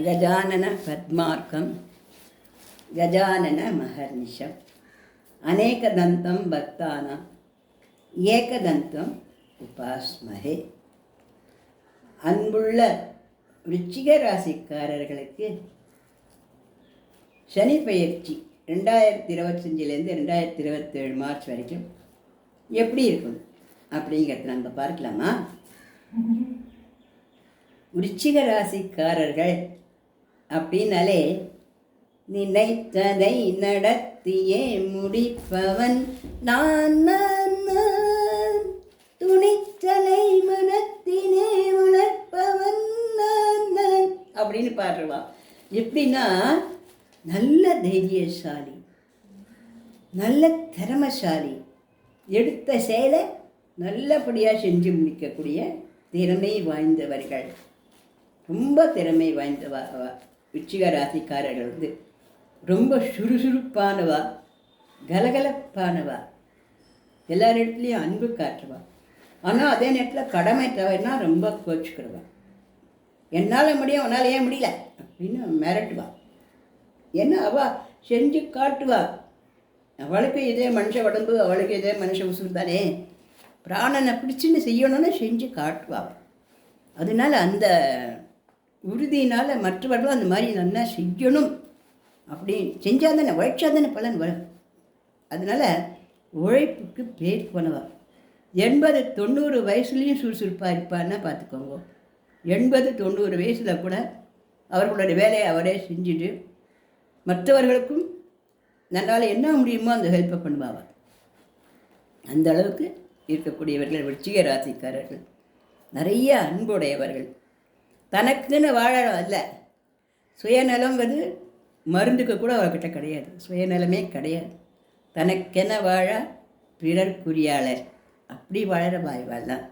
அகஜானன பத்மார்க்கம் கஜானன மகர்நிஷம் அநேகதந்தம் பக்தானாம் ஏகதந்தம் உபாஸ்மஹே. அன்புள்ள விருச்சிக ராசிக்காரர்களுக்கு சனி பெயர்ச்சி 2025 2027 மார்ச் வரைக்கும் எப்படி இருக்கும் அப்படிங்கிறத நம்ம பார்க்கலாமா? விருச்சிக ராசிக்காரர்கள் அப்படின்னாலே நினைத்ததை நடத்தியே முடிப்பவன் நான் நான் நான், துணிச்சலை மனத்தினே உணர்ப்பவன் நான் நான் அப்படின்னு பாடுறவா. எப்படின்னா நல்ல தைரியசாலி, நல்ல திறமசாலி, எடுத்த செயலை நல்லபடியாக செஞ்சு முடிக்கக்கூடிய திறமை வாய்ந்தவர்கள், ரொம்ப திறமை வாய்ந்தவா. விருச்சிக ராசிக்காரர்கள் ரொம்ப சுறுசுறுப்பானவா, கலகலப்பானவா, எல்லார் இடத்துலையும் அன்பு காட்டுவா. ஆனால் அதே நேரத்தில் கடமை தவறுனா ரொம்ப கோச்சுக்கிடுவா. என்னால் முடியும், உன்னால் ஏன் முடியல அப்படின்னு மிரட்டுவா. ஏன்னா அவள் செஞ்சு காட்டுவா. அவளுக்கு இதே மனுஷ உடம்பு, அவளுக்கு இதே மனுஷ உசுறு தானே, பிராணனை பிடிச்சின்னு செய்யணும்னு செஞ்சு காட்டுவா. அதனால் அந்த உறுதியினால் மற்றவர்களும் அந்த மாதிரி நல்லா செய்யணும் அப்படின்னு செஞ்சால் தானே, உழைச்சா தானே பலன் வரும். அதனால் உழைப்புக்கு பேர் போனவா. 80-90 வயசுலேயும் சுறுசுறுப்பாக இருப்பான்னா பார்த்துக்கோங்க. 80-90 வயசில் கூட அவர்களுடைய வேலையை அவரே செஞ்சுட்டு மற்றவர்களுக்கும் நன்றால் என்ன முடியுமோ அந்த ஹெல்ப்பை பண்ணுவாங்க. அந்த அளவுக்கு இருக்கக்கூடியவர்கள் விருச்சிக ராசிக்காரர்கள். நிறைய அன்புடையவர்கள். தனக்குன்னு வாழறோம் அல்ல, சுயநலங்கிறது மருந்துக்கு கூட அவர்கிட்ட கிடையாது. சுயநலமே கிடையாது. தனக்கென வாழ பிறர்க்குரியாளர், அப்படி வாழற வாய்வாள்தான்.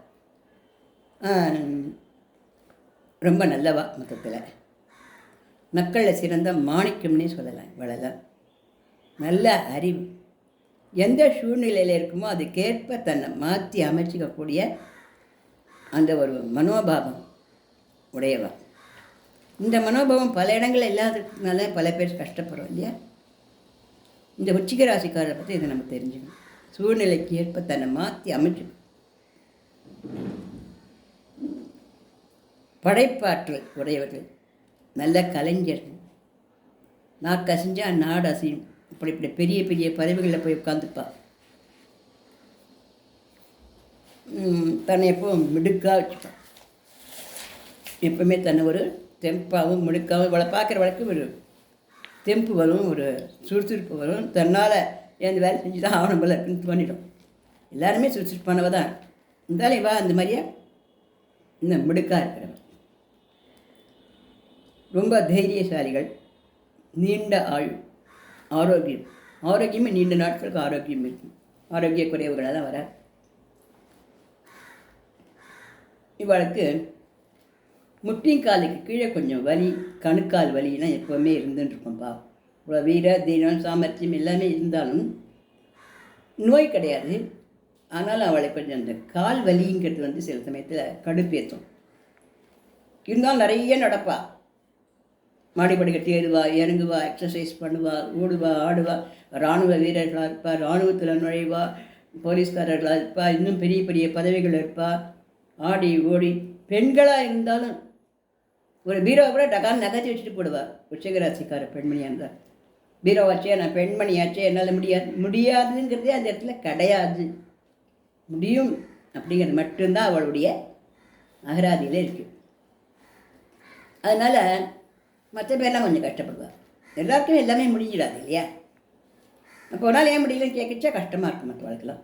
ரொம்ப நல்லவா. மொத்தத்தில் மக்களில் சிறந்த மாணிக்கம்னே சொல்லலாம். இவ்வளோதான். நல்ல அறிவு, எந்த சூழ்நிலையில் இருக்குமோ அதுக்கேற்ப தன்னை மாற்றி அமைச்சிக்கக்கூடிய அந்த ஒரு மனோபாவம் உடையவா. இந்த மனோபாவம் பல இடங்களில் இல்லாததுனால பல பேர் கஷ்டப்படுறோம் இல்லையா? இந்த விருச்சிக ராசிக்காரரை பற்றி இதை நம்ம தெரிஞ்சுக்கணும். சூழ்நிலைக்கு ஏற்ப தன்னை மாற்றி அமைச்சுக்கணும். படைப்பாற்றல் உடையவர்கள், நல்ல கலைஞர்கள். நாக்கு அசைஞ்சால் நாடு அசையும். இப்படி இப்படி பெரிய பெரிய பதவிகளில் போய் உட்காந்துப்பா. தன்னை எப்பவும் மிடுக்காக வச்சுப்பான். எப்பவுமே தன்னை ஒரு தெம்பாகவும் மிடுக்காகவும் இவளை பார்க்குற வழக்கு ஒரு தெம்பு வரும், ஒரு சுறுசுறுப்பு வரும். தன்னால் எந்த வேலை செஞ்சு தான் ஆவணம் போல இருக்குன்னு தோணிடும். எல்லாருமே சுறுசுறுப்பானவ தான். இருந்தாலும் இவா அந்த மாதிரியா இன்னும் மிடுக்காக இருக்கிறவன். ரொம்ப தைரியசாலிகள், நீண்ட ஆயுள், ஆரோக்கியம். ஆரோக்கியமே நீண்ட நாட்களுக்கு ஆரோக்கியம் இருக்கும். ஆரோக்கிய குறைவுகளாக தான் வர. இவளுக்கு முட்டிங்காலுக்கு கீழே கொஞ்சம் வலி, கணுக்கால் வலிலாம் எப்போவுமே இருந்துட்டுருக்கோம்ப்பா. இவ்வளோ வீர தீரம் சாமர்த்தியம் எல்லாமே இருந்தாலும் நோய் கிடையாது. ஆனாலும் அவளை கொஞ்சம் அந்த கால் வலிங்கிறது சில சமயத்தில் கடுப்பேற்றும். இருந்தாலும் நிறைய நடப்பா. மாடிப்படி கட்டி ஏறுவா, இறங்குவா, எக்ஸசைஸ் பண்ணுவா, ஓடுவா, ஆடுவா. இராணுவ வீரர்களாக இருப்பா, இராணுவத்தில் நுழைவா, போலீஸ்காரர்களாக இருப்பா, இன்னும் பெரிய பெரிய பதவிகள் இருப்பா. ஆடி ஓடி பெண்களாக இருந்தாலும் ஒரு பீரோவை கூட டகான்னு நகர்த்தி வச்சுட்டு போடுவாள். உச்சகராசிக்கார பெண்மணியாக இருந்தால் பீரோவாச்சே, நான் பெண்மணியாச்சே, என்னால் முடியாதுங்கிறதே அந்த இடத்துல கிடையாது. முடியும் அப்படிங்கிறது மட்டும்தான் அவளுடைய அகராதியில் இருக்குது. அதனால் மற்ற பேர்லாம் கொஞ்சம் கஷ்டப்படுவாள். எல்லாருக்கும் எல்லாமே முடிஞ்சிடாது இல்லையா? அப்போ ஒரு நாள் ஏன் முடியலன்னு கேட்கச்சா கஷ்டமாக இருக்கும் மற்றவளுக்கெல்லாம்.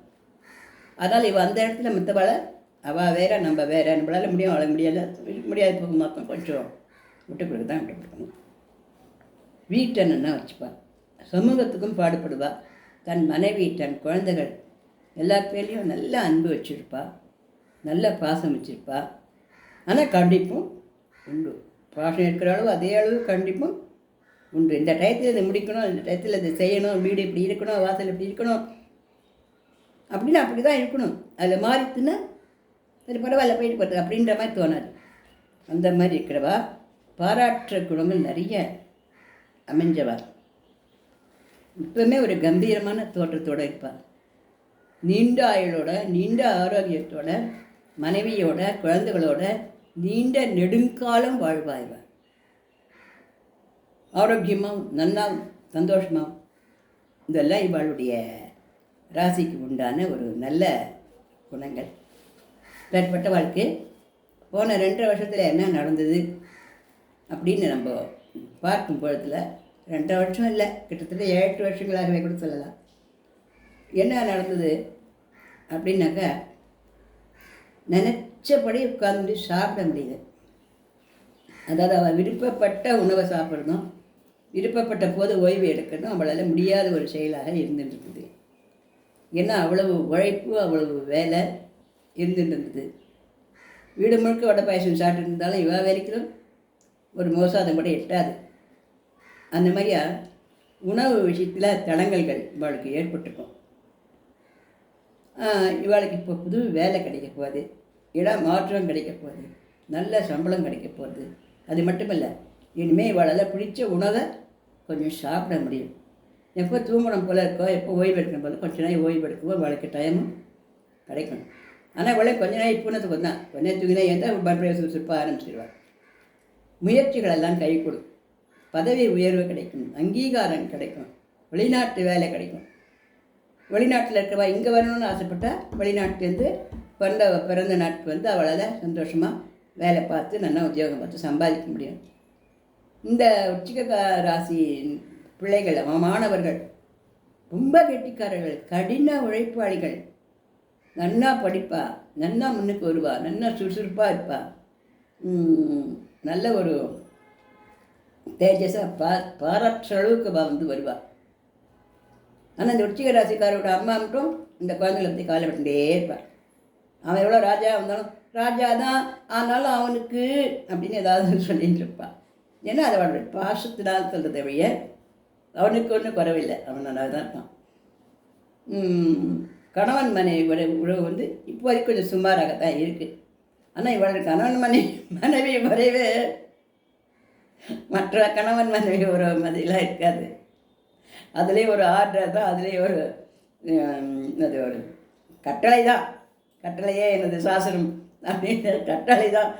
அதனால் இவள் அந்த இடத்துல மற்றவளை அவள் வேற, நம்ம வேற, நம்மளால் முடியும், அவளை முடியாது போக மாட்டோம். கொஞ்சம் விட்டு கொடுக்க தான் விட்டு கொடுக்கணும். வீட்டை நல்லா வச்சுப்பாள். சமூகத்துக்கும் பாடுபடுவா. தன் மனைவி, தன் குழந்தைகள் எல்லா பேர்லேயும் நல்ல அன்பு வச்சுருப்பா, நல்ல பாசம் வச்சுருப்பா. ஆனால் கண்டிப்பும் உண்டு. பாசம் இருக்கிற அளவு அதே அளவு கண்டிப்பும் உண்டு. இந்த டயத்தில் இதை முடிக்கணும், இந்த டயத்தில் இதை செய்யணும், வீடு இப்படி இருக்கணும், வாசல் இப்படி இருக்கணும் அப்படின்னு அப்படி தான் இருக்கணும். அதில் மாறித்துன்னா சரி பரவாயில்ல போயிட்டு போகிறது அப்படின்ற மாதிரி தோணாது. அந்த மாதிரி இருக்கிறவா பாராட்டுற குணங்கள் நிறைய அமைஞ்சவர். இப்பவுமே ஒரு கம்பீரமான தோற்றத்தோடு இருப்பார். நீண்ட ஆயுளோட, நீண்ட ஆரோக்கியத்தோட, மனைவியோட, குழந்தைகளோட நீண்ட நெடுங்காலம் வாழ்வாய்வார். ஆரோக்கியமாகவும் நல்லா சந்தோஷமாகவும். இதெல்லாம் இவளுடைய ராசிக்கு உண்டான ஒரு நல்ல குணங்கள். மேற்பட்ட வாழ்க்கை போன 2.5 வருஷத்தில் என்ன நடந்தது அப்படின்னு நம்ம பார்க்கும் பொழுதுல 2 வருஷம் இல்லை, கிட்டத்தட்ட 7-8 வருஷங்களாகவே கூட சொல்லலாம். என்ன நடந்தது அப்படின்னாக்கா, நினச்சபடி உட்கார்ந்து சாப்பிட முடியுது. அதாவது அவள் விருப்பப்பட்ட உணவை சாப்பிடணும், விருப்பப்பட்ட போது ஓய்வு எடுக்கணும், அவளால் முடியாத ஒரு செயலாக இருந்துட்டு இருக்குது. ஏன்னா அவ்வளவு உழைப்பு, அவ்வளவு வேலை இருந்துட்டு இருந்தது. வீடு முழுக்க வடை பாயசம் சாப்பிட்டு இருந்தாலும் இவா வேலைக்கும் ஒரு மோசாதம் கூட எட்டாது. அந்த மாதிரியா உணவு விஷயத்தில் தடங்கல்கள் இவளுக்கு ஏற்பட்டிருக்கும். இவளுக்கு இப்போ புது வேலை கிடைக்க போகுது, இடம் மாற்றம் கிடைக்க போகுது, நல்ல சம்பளம் கிடைக்க போகுது. அது மட்டும் இல்லை, இனிமேல் இவளால் பிடிச்ச உணவை கொஞ்சம் சாப்பிட முடியும். எப்போ தூங்கணும் போல் இருக்கோ, எப்போ ஓய்வு எடுக்கணும் போல கொஞ்ச நாள் ஓய்வு எடுக்கவோ இவளுக்கு டைமும் கிடைக்கணும். ஆனால் இவளை கொஞ்ச நாள் இப்போனத்துக்கு தான் கொஞ்ச நேரம் தூங்கினா ஏதா மறுபடியும் சுறுசுறுப்பாக ஆரம்பிச்சிடுவாள். முயற்சிகளெல்லாம் கை கொடு, பதவி உயர்வு கிடைக்கும், அங்கீகாரம் கிடைக்கும், வெளிநாட்டு வேலை கிடைக்கும். வெளிநாட்டில் இருக்கிறவா இங்கே வரணும்னு ஆசைப்பட்டால் வெளிநாட்டிலேருந்து பிறந்த நாட்டுக்கு வந்து அவளால் சந்தோஷமாக வேலை பார்த்து நல்லா உத்தியோகம் பார்த்து சம்பாதிக்க முடியும். இந்த உச்சிக ராசி பிள்ளைகள், மாணவர்கள் ரொம்ப கெட்டிக்காரர்கள், கடின உழைப்பாளிகள். நன்னா படிப்பா, நன்னா முன்னுக்கு வருவா, நன்னா சுறுசுறுப்பாக இருப்பா, நல்ல ஒரு தேஜஸாக பாராட்டுற அளவுக்கு வந்து வருவா. ஆனால் இந்த உச்சிக ராசிக்காரோட அம்மா மட்டும் இந்த குழந்தைகளை பற்றி காலை விட்டுட்டே இருப்பார். அவன் எவ்வளோ ராஜா வந்தாலும் ராஜா தான், ஆனாலும் அவனுக்கு அப்படின்னு ஏதாவது சொல்லிட்டு இருப்பான். ஏன்னா அது அவனுடைய பாசத்தினால் சொல்கிறத வழிய அவனுக்கு ஒன்றும் குறவில்லை, அவன் நல்லா தான் இருப்பான். கணவன் மனைவி உறவு வந்து இப்போ வரைக்கும் கொஞ்சம் சுமாராகத்தான் இருக்குது. ஆனால் இவளுடைய கணவன் மனைவி உறவே மற்ற கணவன் மனைவி உறவு மாதிரிலாம் இருக்காது. அதுலேயே ஒரு ஆர்டர் தான், அதுலேயே ஒரு அது ஒரு கட்டளை தான். கட்டளையே எனது சாசனம் அப்படின்ற கட்டளை தான்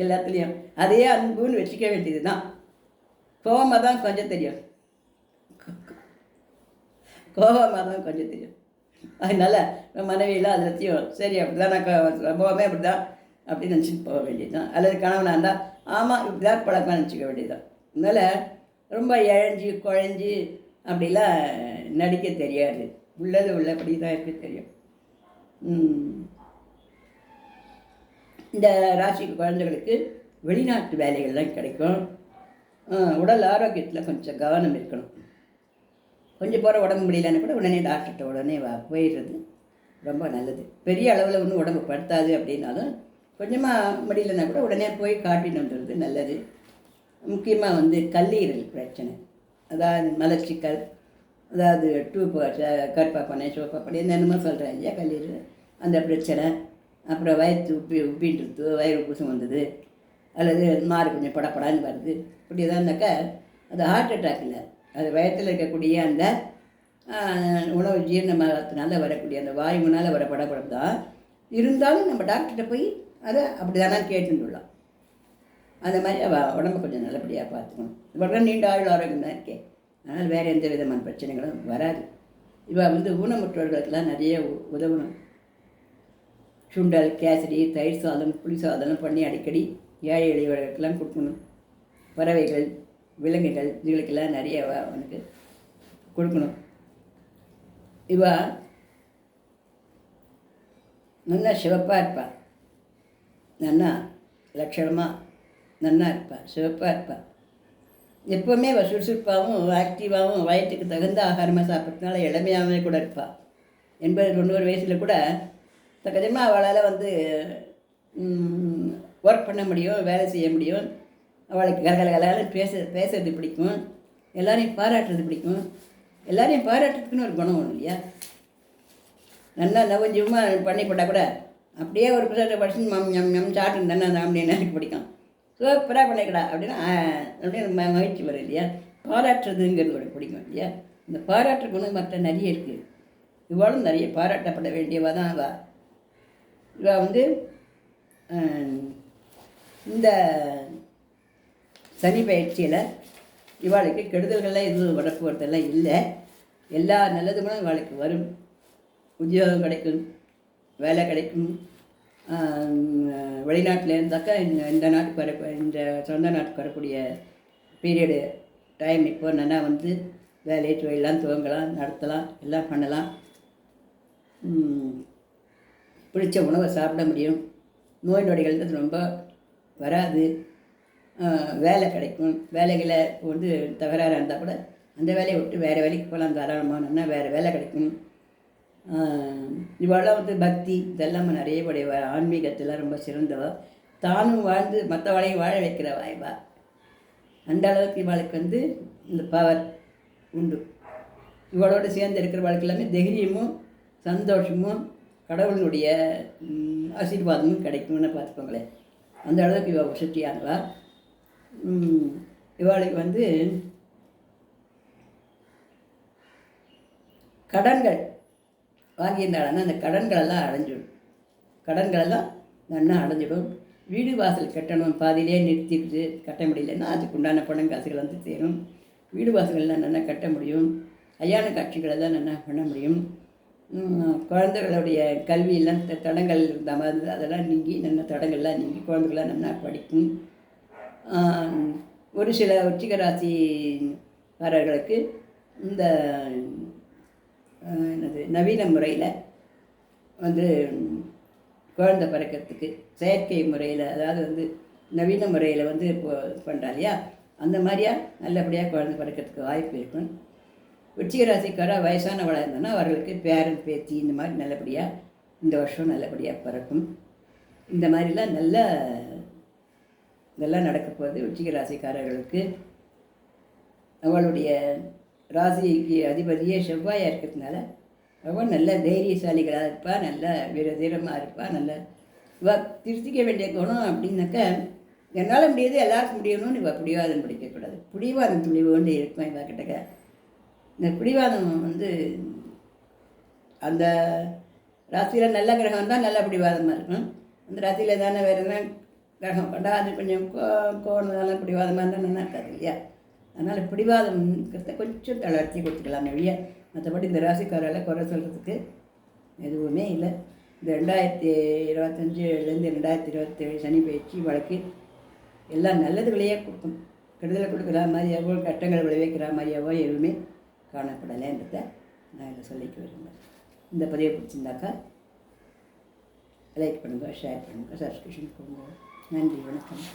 எல்லாத்துலேயும். அதையே அன்புன்னு வச்சுக்க வேண்டியது தான். கோபமாக தான் கொஞ்சம் தெரியும், கோபமாக தான் கொஞ்சம் தெரியும். அதனால் மனைவியெல்லாம் அதை வச்சியும் சரி அப்படி தான், நான் சம்பவமே அப்படி தான் அப்படின்னு நினச்சிட்டு போக வேண்டியது தான். அல்லது கணவனாக இருந்தால் ஆமாம் இப்படி தான் பழக்கம் நினச்சிக்க வேண்டியது தான். அதனால் ரொம்ப இழஞ்சி குழஞ்சி அப்படிலாம் நடிக்க தெரியாது. உள்ளது உள்ளபடி தான் இருக்க தெரியும். இந்த ராசி குழந்தைகளுக்கு வெளிநாட்டு வேலைகள்லாம் கிடைக்கும். உடல் ஆரோக்கியத்தில் கொஞ்சம் கவனம் இருக்கணும். கொஞ்சம் போகிற உடம்பு முடியலன்னு கூட உடனே டாக்டர்கிட்ட உடனே போயிடுறது ரொம்ப நல்லது. பெரிய அளவில் ஒன்றும் உடம்பு படுத்தாது அப்படின்னாலும் கொஞ்சமாக முடியலன்னா கூட உடனே போய் காட்டின்னு வந்துடுறது நல்லது. முக்கியமாக வந்து கல்லீரல் பிரச்சனை, அதாவது மலச்சிக்கல், அதாவது கருப்பாப்பனை சிவப்பாப்பனை என்னென்னமோ சொல்கிறேன் இல்லையா, கல்லீரல் அந்த பிரச்சனை, அப்புறம் வயிற்று உப்பின்றது, வயிறு உப்புசம் வந்தது, அல்லது மாறு கொஞ்சம் படப்படான்னு வருது, இப்படி எதாவது இருந்தாக்கா அது ஹார்ட் அட்டாக் இல்லை, அது வயத்தில் இருக்கக்கூடிய அந்த உணவு ஜீரணமாகத்தினால வரக்கூடிய அந்த வாயுனால வர படப்படம் தான். இருந்தாலும் நம்ம டாக்டர்கிட்ட போய் அதை அப்படி தானே கேட்டுலாம். அந்த மாதிரி உடம்பை கொஞ்சம் நல்லபடியாக பார்த்துக்கணும். இப்போ நீண்ட ஆயுள் ஆரோக்கியம் தான் இருக்கேன், அதனால் வேறு எந்த விதமான பிரச்சனைகளும் வராது. இவள் வந்து ஊனமுற்றவர்களுக்கெல்லாம் நிறைய உதவணும். சுண்டல், கேசரி, தயிர் சாதம், புளி சாதம் பண்ணி அடிக்கடி ஏழை எளியவர்களுக்கெல்லாம் கொடுக்கணும். பறவைகள், விலங்குகள் இதுகளுக்கெல்லாம் நிறைய அவனுக்கு கொடுக்கணும். இவா நல்லா சிவப்பாக இருப்பாள், நல்லா லட்சணமாக நல்லா இருப்பாள், சிவப்பாக இருப்பாள். எப்போவுமே சுறுசுறுப்பாகவும் ஆக்டிவாகவும் வயிற்றுக்கு தகுந்த ஆகாரமாக சாப்பிட்றதுனால இளமையாகவே கூட இருப்பாள். 80-90 வயசில் கூட சகஜமாக அவளால் வந்து ஒர்க் பண்ண முடியும், வேலை செய்ய முடியும். அவளுக்கு கலகலகலாலும் பேசுறது பிடிக்கும், எல்லாரையும் பாராட்டுறது பிடிக்கும். எல்லாரையும் பாராட்டுறதுக்குன்னு ஒரு குணம் ஒன்று இல்லையா. நல்லா நவஞ்சமாக பண்ணி போட்டால் கூட அப்படியே ஒரு புத்தகத்தை படிச்சு சாப்பிட்டு தானே அப்படின்னு எனக்கு பிடிக்கும். சூப்பராக பண்ணிக்கடா அப்படின்னா அப்படின்னு மகிழ்ச்சி வரும் இல்லையா. பாராட்டுறதுங்கிறது ஒரு பிடிக்கும் இல்லையா. இந்த பாராட்டு குணம் மற்ற நிறைய இருக்குது. இவாளும் நிறைய பாராட்டப்பட வேண்டியவா தான் இவள் வந்து இந்த சனி பயிற்சியில் இவாளுக்கு கெடுதல்கள்லாம் எதுவும் வரப்போகிறதெல்லாம் இல்லை. எல்லா நல்லதுகளும் இவாளுக்கு வரும். உத்தியோகம் கிடைக்கும், வேலை கிடைக்கும். வெளிநாட்டில் இருந்தாக்கா இந்த நாட்டுக்கு வர இந்த சொந்த நாட்டுக்கு வரக்கூடிய பீரியடு டைம் இப்போ நல்லா வந்து வேலையை தொழிலாம் துவங்கலாம், நடத்தலாம், எல்லாம் பண்ணலாம். பிடிச்ச உணவை சாப்பிட முடியும். நோய் நொடிகள் ரொம்ப வராது. வேலை கிடைக்கும். வேலைகளை வந்து தகராறாக இருந்தால் கூட அந்த வேலையை விட்டு வேறு வேலைக்கு போகலாம், தாராளமானோன்னா வேறு வேலை கிடைக்கும். இவெல்லாம் வந்து பக்தி இதெல்லாம் நிறைய உடையவ, ஆன்மீகத்தில் ரொம்ப சிறந்தவ. தானும் வாழ்ந்து மற்றவளையும் வாழ வைக்கிற வாய்வா. அந்த அளவுக்கு இவளுக்கு வந்து இந்த பவர் உண்டு. இவளோடு சேர்ந்து இருக்கிற வாழ்க்கை எல்லாமே தைரியமும் சந்தோஷமும் கடவுளுடைய ஆசீர்வாதமும் கிடைக்கும்னு பார்த்துக்கோங்களேன். அந்த அளவுக்கு இவள் வசதியானவா. இவளுக்கு வந்து கடன்கள் வாங்கியிருந்தாங்கன்னா அந்த கடன்களெல்லாம் அடைஞ்சிடும். கடன்களெல்லாம் நல்லா அடைஞ்சிடும். வீடு வாசல் கட்டணும், பாதியிலே நிறுத்திட்டு கட்ட முடியலன்னா அதுக்கு உண்டான பணம் காசுகள் வந்து சேரும். வீடு வாசல்கள்லாம் நல்லா கட்ட முடியும். கல்யாண காட்சிகளெல்லாம் நல்லா பண்ண முடியும். குழந்தைகளுடைய கல்வியெல்லாம் தடங்கள் இருந்த மாதிரி அதெல்லாம் நீங்கி நல்ல தடங்கள்லாம் நீங்கி குழந்தைகள்லாம் நல்லா படிக்கும். ஒரு சில விருச்சிக ராசிக்காரர்களுக்கு இந்த என்னது நவீன முறையில் வந்து குழந்தை பிறக்கிறதுக்கு செயற்கை முறையில், அதாவது வந்து நவீன முறையில் வந்து இப்போ பண்ணுறா இல்லையா, அந்த மாதிரியா நல்லபடியாக குழந்தை பிறக்கிறதுக்கு வாய்ப்பு இருக்கும். விருச்சிக ராசிக்காராக வயசானவளாக இருந்தோன்னா அவர்களுக்கு பேரன் பேத்தி இந்த மாதிரி நல்லபடியாக இந்த வருஷம் நல்லபடியாக பிறக்கும். இந்த மாதிரிலாம் இதெல்லாம் நடக்க போகுது விருச்சிக ராசிக்காரர்களுக்கு. அவளுடைய ராசிக்கு அதிபதியே செவ்வாயாக இருக்கிறதுனால அவள் நல்ல தைரியசாலிகளாக இருப்பாள், நல்ல வீரதீரமாக இருப்பாள். நல்ல இவள் திருத்திக்க வேண்டிய குணம் அப்படின்னாக்க, என்னால் முடியாது எல்லாருக்கும் முடியணும்னு இவள் பிடிவாதம் பிடிக்கக்கூடாது. பிடிவாதம் துணிவோண்டு இருக்கும் இவள் கிட்டக்க. இந்த பிடிவாதம் வந்து அந்த ராசியில் நல்ல கிரகம் தான் நல்ல பிடிவாதமாக இருக்கும். அந்த ராசியில் தானே வேறு எதுனா கிரகம் பண்ணா அது கொஞ்சம் கோணதான பிடிவாதமாக இருந்தால் நல்லா இருக்காது இல்லையா. அதனால் பிடிவாதம்ங்கிறத கொஞ்சம் தளர்த்தி கொடுத்துக்கலாம் வழிய. மற்றபடி இந்த ராசிக்காரால் குறை சொல்கிறதுக்கு எதுவுமே இல்லை. இந்த 2025லேருந்து 2027 சனி பயிற்சி வழக்கு எல்லாம் நல்லதுகளையே கொடுக்கும். கெடுதலை கொடுக்குற மாதிரியாவோ கஷ்டங்கள் விளைவிக்கிற மாதிரியாவோ எதுவுமே காணப்படலைன்றதை நான் இதை சொல்லிக்க விரும்புகிறேன். இந்த பதிவை பிடிச்சிருந்தாக்கா லைக் பண்ணுங்கள், ஷேர் பண்ணுங்கள், சப்ஸ்கிரிப்ஷன் பண்ணுங்கள். நன்றி, வணக்கம்.